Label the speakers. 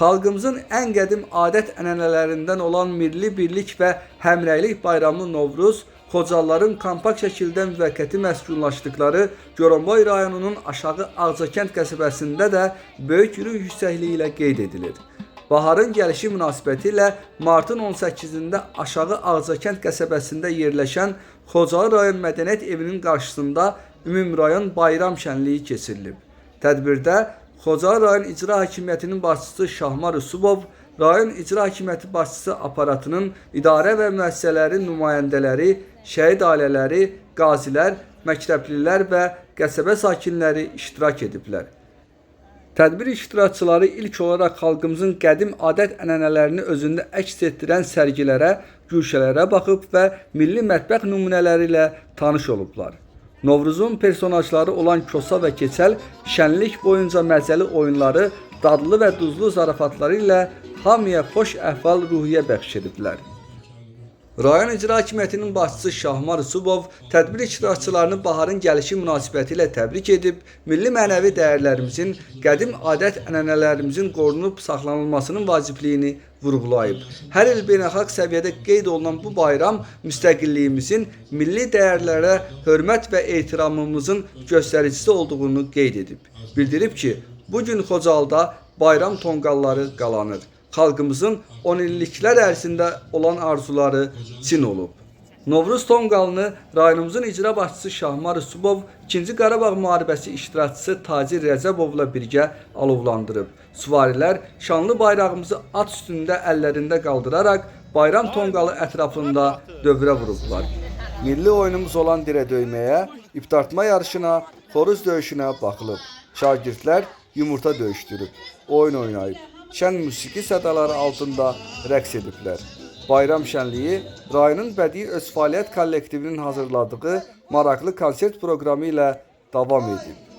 Speaker 1: Xalqımızın ən qədim adət-ənənələrindən olan milli birlik və həmrəylik bayramı Novruz, Xocalıların kompakt şəkildə müvəqqəti məskunlaşdıqları Goronboy rayonunun Aşağı Ağcakənd qəsəbəsində də böyük yüksəkliyi ilə qeyd edilir. Baharın gəlişi münasibətilə martın 18-də Aşağı Ağcakənd qəsəbəsində yerləşən Xocalı rayon Mədəniyyət evinin qarşısında ümumrayon bayram şənliyi keçirilib. Tədbirdə Xocalı rayon İcra Hakimiyyətinin başçısı Şahmar Yusubov, rayon İcra Hakimiyyəti başçısı aparatının idarə və müəssisələrin nümayəndələri, şəhid ailələri, qazilər, məktəblilər və qəsəbə sakinləri iştirak ediblər. Tədbir iştirakçıları ilk olaraq xalqımızın qədim adət-ənənələrini özündə əks etdirən sərgilərə, güşələrə baxıb və milli mətbəx nümunələri ilə tanış olublar. Novruzun personajları olan Kosa və Keçəl şənlik boyunca məzəli oyunları, dadlı və duzlu zarafatları ilə hamıya xoş əhval-ruhiyyə bəxş ediblər. Rayon İcra Hakimiyyətinin başçısı Şahmar Yusubov tədbir iştirakçılarını baharın gəlişi münasibətilə təbrik edib, milli mənəvi dəyərlərimizin, qədim adət-ənənələrimizin qorunub saxlanılmasının vacibliyini vurğulayıb. Hər il beynəlxalq səviyyədə qeyd olunan bu bayram müstəqilliyimizin, milli dəyərlərə hörmət və ehtiramımızın göstəricisi olduğunu qeyd edib. Bildirib ki, bugün Xocalıda bayram tonqalları qalanır. Xalqımızın 10 illiklər ərzində olan arzuları çin olub. Novruz tonqalını rayonumuzun icra başçısı Şahmar Yusubov, 2-ci Qarabağ müharibəsi iştirakçısı Tacir Rəcəbovla birgə alovlandırıb. Süvarilər şanlı bayrağımızı at üstündə əllərində qaldıraraq bayram tonqalı ətrafında dövrə vurublar. Milli oyunumuz olan dirə döyməyə, ip dartma yarışına, xoruz döyüşünə baxılıb. Şagirdlər yumurta döyüşdürüb, oyun oynayıb. Şən musiqi sədaları altında rəqs ediblər. Bayram şənliyi rayonun bədii öz fəaliyyət kollektivinin hazırladığı maraqlı konsert proqramı ilə davam edib.